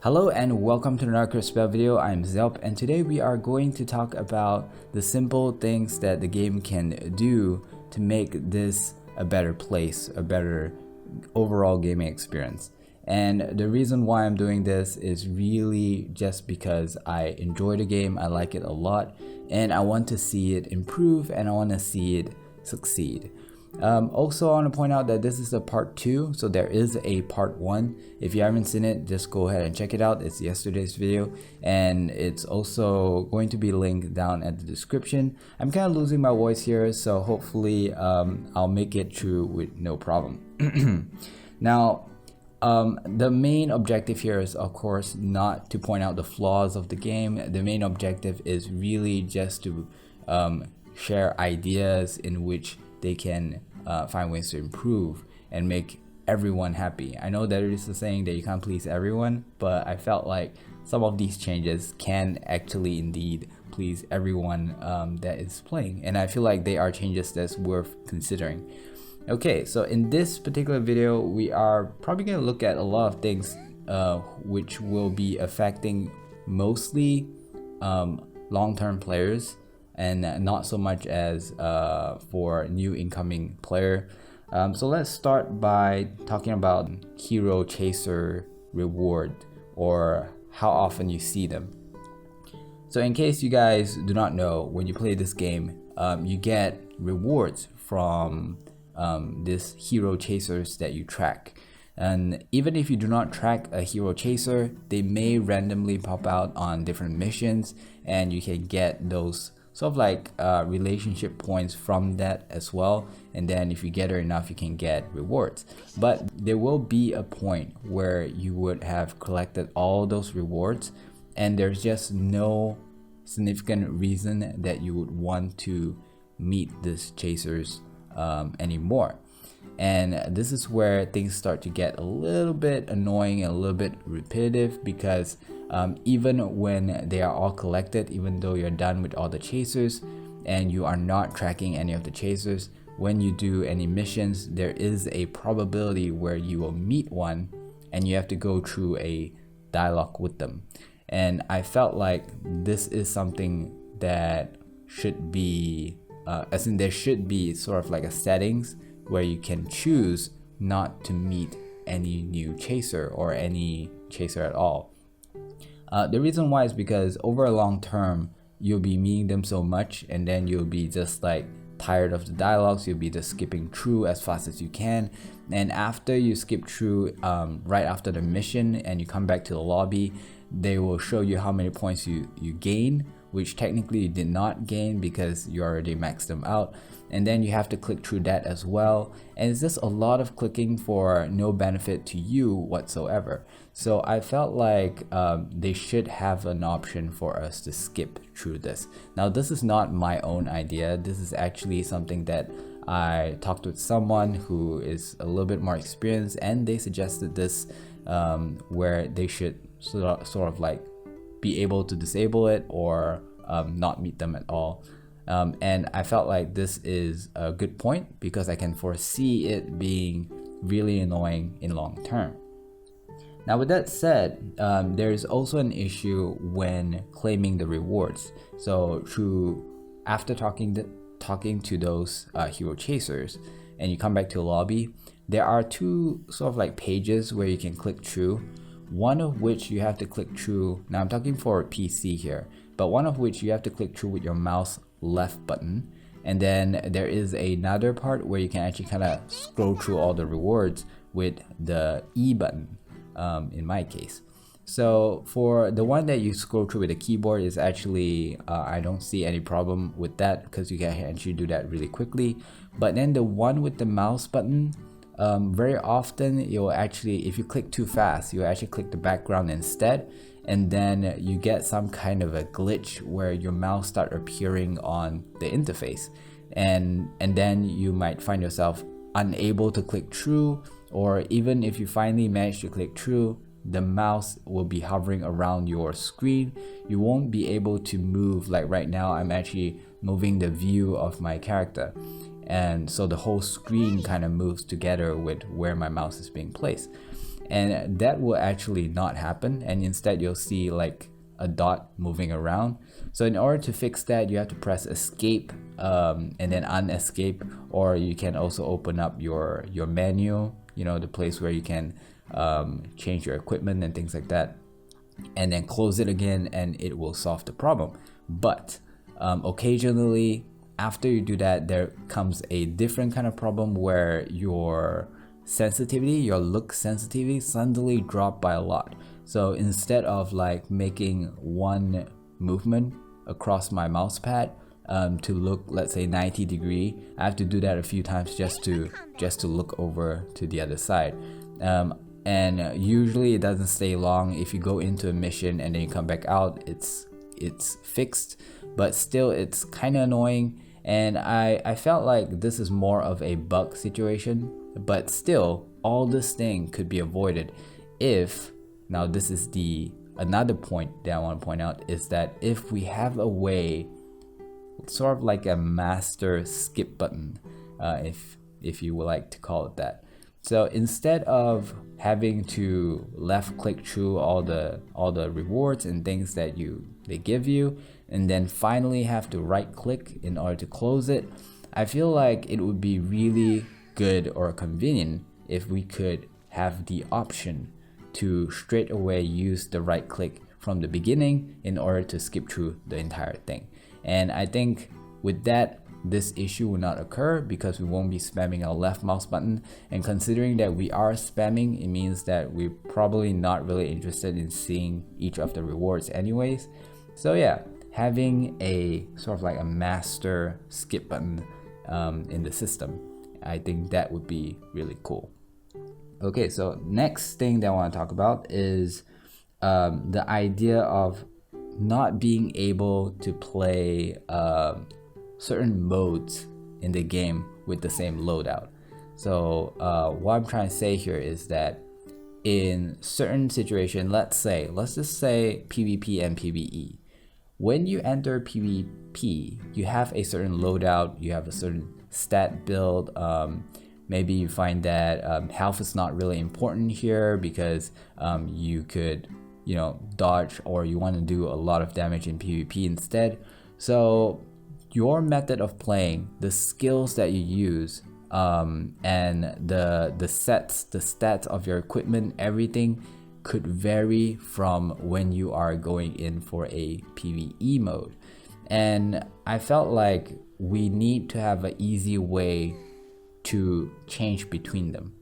Hello and welcome to another KurtzPel video. I'm Zelp and today we are going to talk about the simple things that the game can do to make this a better place, a better overall gaming experience. And the reason why I'm doing this is really just because I enjoy the game, I like it a lot, and I want to see it improve and I want to see it succeed. Also, I want to point out that this is a part 2, so there is a part 1. If you haven't seen it, just go ahead and check it out. It's yesterday's video and it's also going to be linked down at the description. I'm kind of losing my voice here, so hopefully I'll make it through with no problem. Now, the main objective here is of course not to point out the flaws of the game. The main objective is really just to share ideas in which they can find ways to improve and make everyone happy. I know there is a saying that you can't please everyone, but I felt like some of these changes can actually indeed please everyone that is playing, and I feel like they are changes that's worth considering. Okay, so in this particular video, we are probably going to look at a lot of things which will be affecting mostly long-term players, and not so much as for new incoming player. So let's start by talking about hero chaser reward, or how often you see them. So in case you guys do not know, when you play this game, you get rewards from these hero chasers that you track. And even if you do not track a hero chaser, they may randomly pop out on different missions and you can get those sort of like relationship points from that as well, and then if you get her enough you can get rewards. But there will be a point where you would have collected all those rewards and there's just no significant reason that you would want to meet these chasers anymore. And this is where things start to get a little bit annoying and a little bit repetitive, because even when they are all collected, even though you're done with all the chasers and you are not tracking any of the chasers, when you do any missions, there is a probability where you will meet one and you have to go through a dialogue with them. And I felt like this is something that should be as in there should be sort of like a settings where you can choose not to meet any new chaser or any chaser at all. The reason why is because over a long term you'll be meeting them so much, and then you'll be just like tired of the dialogues. You'll be just skipping through as fast as you can, and after you skip through right after the mission and you come back to the lobby, they will show you how many points you gain, which technically you did not gain because you already maxed them out, and then you have to click through that as well, and it's just a lot of clicking for no benefit to you whatsoever. So I felt like they should have an option for us to skip through this. Now this is not my own idea, this is actually something that I talked with someone who is a little bit more experienced, and they suggested this where they should sort of like be able to disable it or not meet them at all. And I felt like this is a good point because I can foresee it being really annoying in long term. Now with that said, there is also an issue when claiming the rewards. So after talking to those hero chasers and you come back to a lobby, there are two sort of like pages where you can click through. One of which you have to click through, now I'm talking for PC here, but one of which you have to click through with your mouse left button, and then there is another part where you can actually kind of scroll through all the rewards with the E button in my case. So for the one that you scroll through with the keyboard is actually I don't see any problem with that because you can actually do that really quickly. But then the one with the mouse button, very often you'll actually, if you click too fast, you'll actually click the background instead, and then you get some kind of a glitch where your mouse start appearing on the interface, and then you might find yourself unable to click through, or even if you finally manage to click through, the mouse will be hovering around your screen. You won't be able to move. Like right now I'm actually moving the view of my character, and so the whole screen kind of moves together with where my mouse is being placed. and that will actually not happen, and instead you'll see like a dot moving around. So in order to fix that, you have to press escape and then unescape, or you can also open up your menu, the place where you can change your equipment and things like that, and then close it again, and it will solve the problem. But occasionally after you do that, there comes a different kind of problem where your look sensitivity suddenly drop by a lot. So instead of like making one movement across my mouse pad to look, let's say 90 degree, I have to do that a few times just to look over to the other side. And usually it doesn't stay long. If you go into a mission and then you come back out, it's fixed, but still it's kind of annoying. And I felt like this is more of a bug situation, but still all this thing could be avoided if, now this is another point that I want to point out, is that if we have a way, sort of like a master skip button, if you would like to call it that. So instead of having to left click through all the rewards and things that they give you, and then finally have to right click in order to close it, I feel like it would be really good or convenient if we could have the option to straight away use the right click from the beginning in order to skip through the entire thing. And I think with that, this issue will not occur because we won't be spamming our left mouse button. And considering that we are spamming, it means that we're probably not really interested in seeing each of the rewards anyways. So yeah, having a sort of like a master skip button in the system, I think that would be really cool. Okay, so next thing that I want to talk about is the idea of not being able to play certain modes in the game with the same loadout. So what I'm trying to say here is that in certain situation, let's just say PvP and PvE. When you enter PvP, you have a certain loadout, you have a certain stat build. Maybe you find that health is not really important here because you could, dodge, or you want to do a lot of damage in PvP instead. So your method of playing, the skills that you use, and the stats of your equipment, everything could vary from when you are going in for a PvE mode. And I felt like we need to have an easy way to change between them.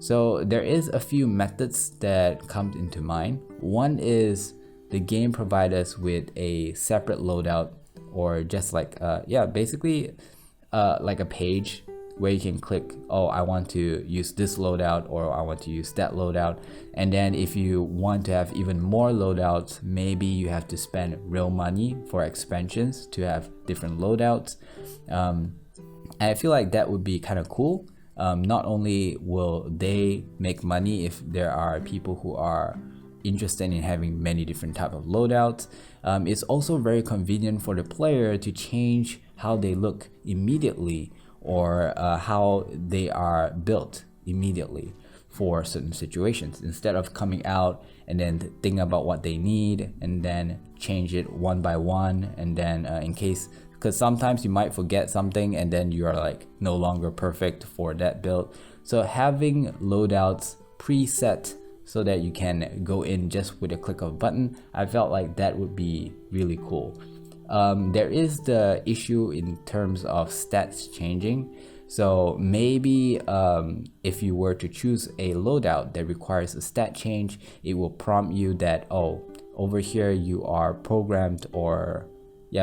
So there is a few methods that come into mind. One is the game provides us with a separate loadout, or just like basically like a page where you can click, oh, I want to use this loadout, or I want to use that loadout. And then if you want to have even more loadouts, maybe you have to spend real money for expansions to have different loadouts. And I feel like that would be kind of cool. Not only will they make money if there are people who are interested in having many different type of loadouts, it's also very convenient for the player to change how they look immediately, or how they are built immediately for certain situations, instead of coming out and then think about what they need and then change it one by one. And then in case, because sometimes you might forget something and then you are like no longer perfect for that build. So having loadouts preset so that you can go in just with a click of a button, I felt like that would be really cool. There is the issue in terms of stats changing. So maybe if you were to choose a loadout that requires a stat change, it will prompt you that, oh, over here you are programmed, or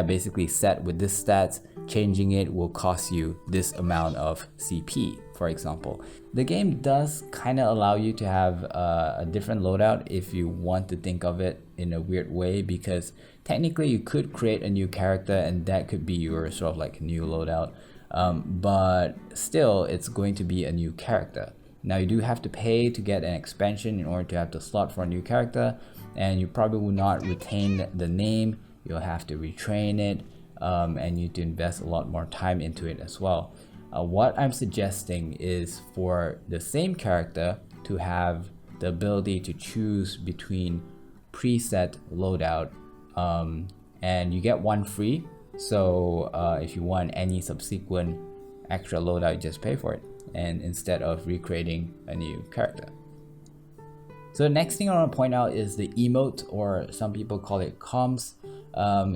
basically set with this stats. Changing it will cost you this amount of CP, for example. The game does kind of allow you to have a different loadout if you want to think of it in a weird way, because technically you could create a new character and that could be your sort of like new loadout, but still it's going to be a new character. Now you do have to pay to get an expansion in order to have the slot for a new character, and you probably will not retain the name. You'll have to retrain it, and you need to invest a lot more time into it as well. What I'm suggesting is for the same character to have the ability to choose between preset loadout, and you get one free. So if you want any subsequent extra loadout, you just pay for it, and instead of recreating a new character. So the next thing I want to point out is the emote, or some people call it comms.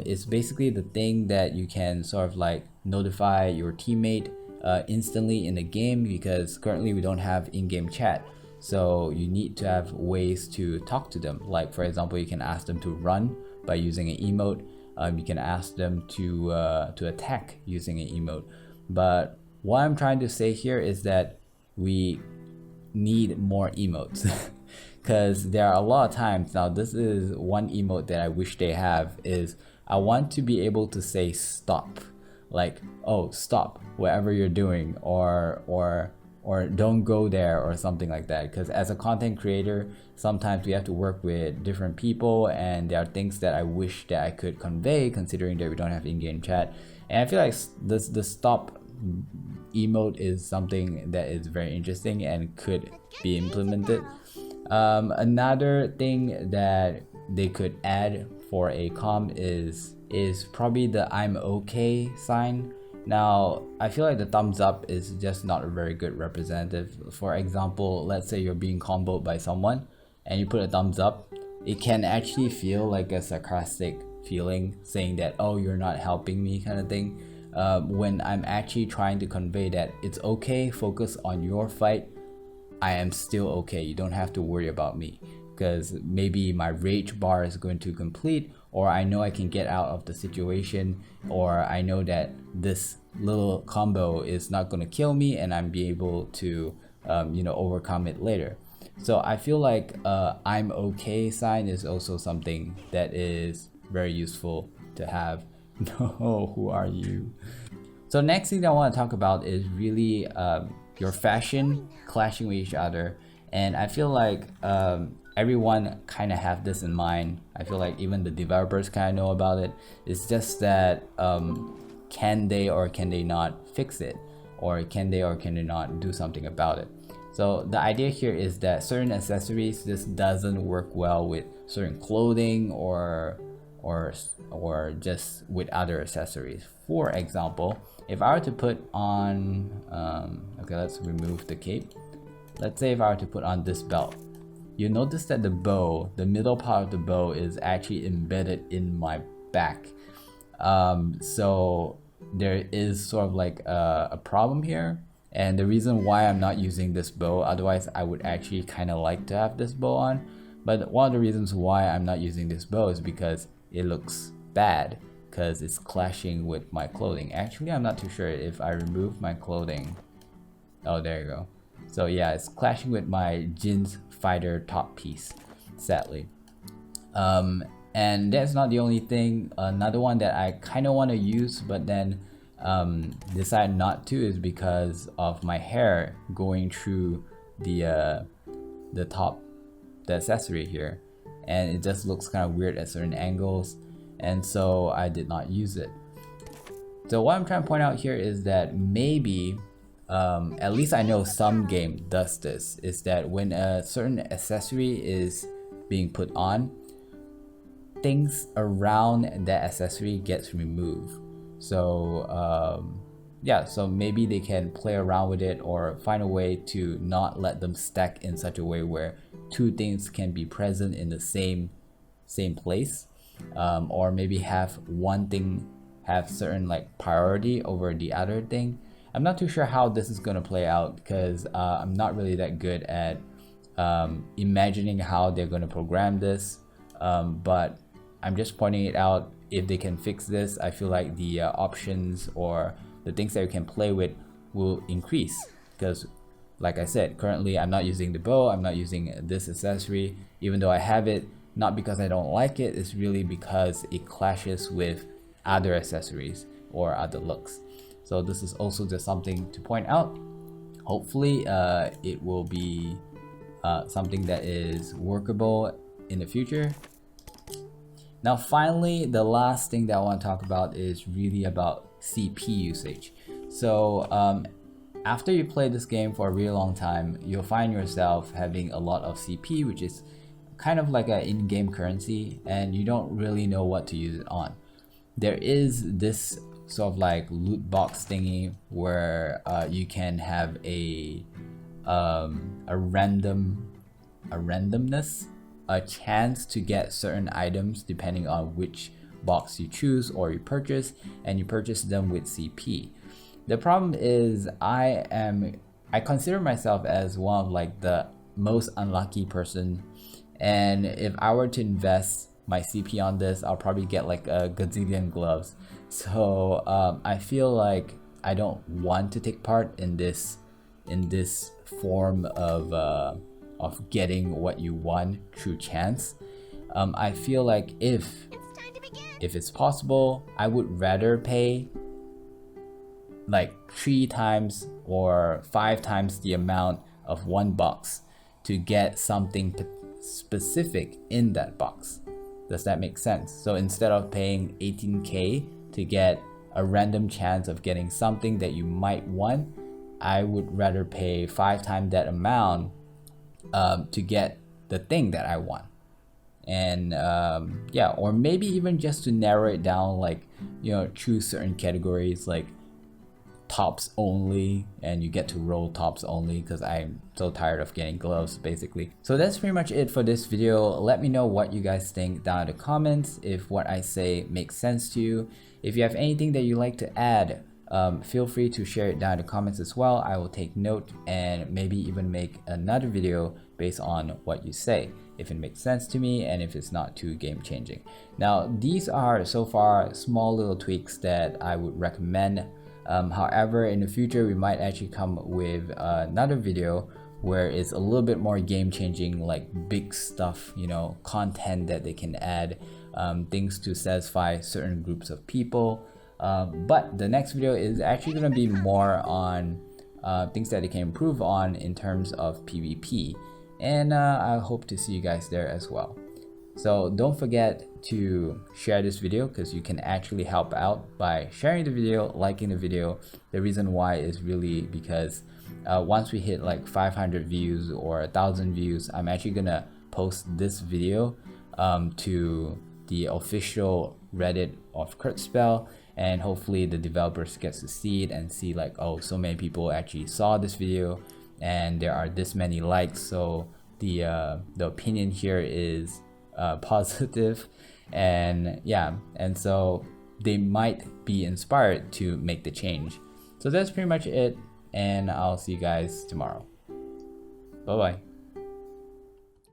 It's basically the thing that you can sort of like notify your teammate instantly in the game, because currently we don't have in-game chat. So you need to have ways to talk to them. Like for example, you can ask them to run by using an emote. You can ask them to attack using an emote. But what I'm trying to say here is that we need more emotes. Because there are a lot of times, now this is one emote that I wish they have, is I want to be able to say stop, like, oh, stop whatever you're doing, or don't go there, or something like that. Because as a content creator, sometimes we have to work with different people, and there are things that I wish that I could convey, considering that we don't have in-game chat. And I feel like the stop emote is something that is very interesting and could be implemented. Another thing that they could add for a comm is probably the I'm okay sign. Now, I feel like the thumbs up is just not a very good representative. For example, let's say you're being comboed by someone and you put a thumbs up. It can actually feel like a sarcastic feeling, saying that, oh, you're not helping me, kind of thing. When I'm actually trying to convey that it's okay, focus on your fight, I am still okay, you don't have to worry about me, because maybe my rage bar is going to complete, or I know I can get out of the situation, or I know that this little combo is not going to kill me and I'm be able to overcome it later. So I feel like I'm okay sign is also something that is very useful to have. No, who are you? So next thing that I want to talk about is really your fashion clashing with each other, and I feel like everyone kind of have this in mind. I feel like even the developers kind of know about it. It's just that can they or can they not fix it, or can they or can they not do something about it. So the idea here is that certain accessories just doesn't work well with certain clothing or just with other accessories. For example, if I were to put on okay, let's remove the cape. Let's say if I were to put on this belt, you notice that the bow, the middle part of the bow, is actually embedded in my back. So there is sort of like a problem here, and the reason why I'm not using this bow, otherwise I would actually kind of like to have this bow on, but one of the reasons why I'm not using this bow is because it looks bad, because it's clashing with my clothing. Actually, I'm not too sure if I remove my clothing. Oh, there you go. So yeah, it's clashing with my jeans fighter top piece, sadly. And that's not the only thing. Another one that I kind of want to use but then decide not to is because of my hair going through the top, the accessory here, and it just looks kind of weird at certain angles, and so I did not use it. So what I'm trying to point out here is that maybe at least I know some game does this, is that when a certain accessory is being put on, things around that accessory gets removed. So yeah, so maybe they can play around with it or find a way to not let them stack in such a way where two things can be present in the same place, or maybe have one thing have certain like priority over the other thing. I'm not too sure how this is going to play out, because I'm not really that good at imagining how they're going to program this, but I'm just pointing it out. If they can fix this, I feel like the options or the things that you can play with will increase, because like I said, currently I'm not using the bow, I'm not using this accessory, even though I have it, not because I don't like it, it's really because it clashes with other accessories or other looks. So this is also just something to point out. Hopefully it will be something that is workable in the future. Now finally, the last thing that I want to talk about is really about CP usage. So after you play this game for a really long time, you'll find yourself having a lot of CP, which is kind of like an in-game currency, and you don't really know what to use it on. There is this sort of like loot box thingy where you can have a randomness, a chance to get certain items depending on which box you choose or you purchase, and you purchase them with CP. The problem is I consider myself as one of like the most unlucky person, and if I were to invest my CP on this, I'll probably get like a gazillion gloves. So I feel like I don't want to take part in this form of getting what you want through chance. I feel like if it's possible, I would rather pay like 3 times or 5 times the amount of one box to get something specific in that box. Does that make sense? So instead of paying 18k to get a random chance of getting something that you might want, I would rather pay 5 times that amount to get the thing that I want. And yeah, or maybe even just to narrow it down, like, you know, choose certain categories like tops only, and you get to roll tops only because I'm so tired of getting gloves basically. So that's pretty much it for this video. Let me know what you guys think down in the comments, if what I say makes sense to you. If you have anything that you'd like to add, feel free to share it down in the comments as well. I will take note and maybe even make another video based on what you say, if it makes sense to me and if it's not too game changing. Now, these are so far small little tweaks that I would recommend. However, in the future, we might actually come with another video where it's a little bit more game changing, like big stuff, you know, content that they can add, things to satisfy certain groups of people. But the next video is actually going to be more on things that they can improve on in terms of PvP. And I hope to see you guys there as well. So don't forget to share this video, because you can actually help out by sharing the video, liking the video. The reason why is really because once we hit like 500 views or 1,000 views, I'm actually gonna post this video to the official Reddit of KurtzPel, and hopefully the developers get to see it and see like, oh, so many people actually saw this video and there are this many likes, so the opinion here is positive, and yeah, and so they might be inspired to make the change. So that's pretty much it, and I'll see you guys tomorrow. Bye bye.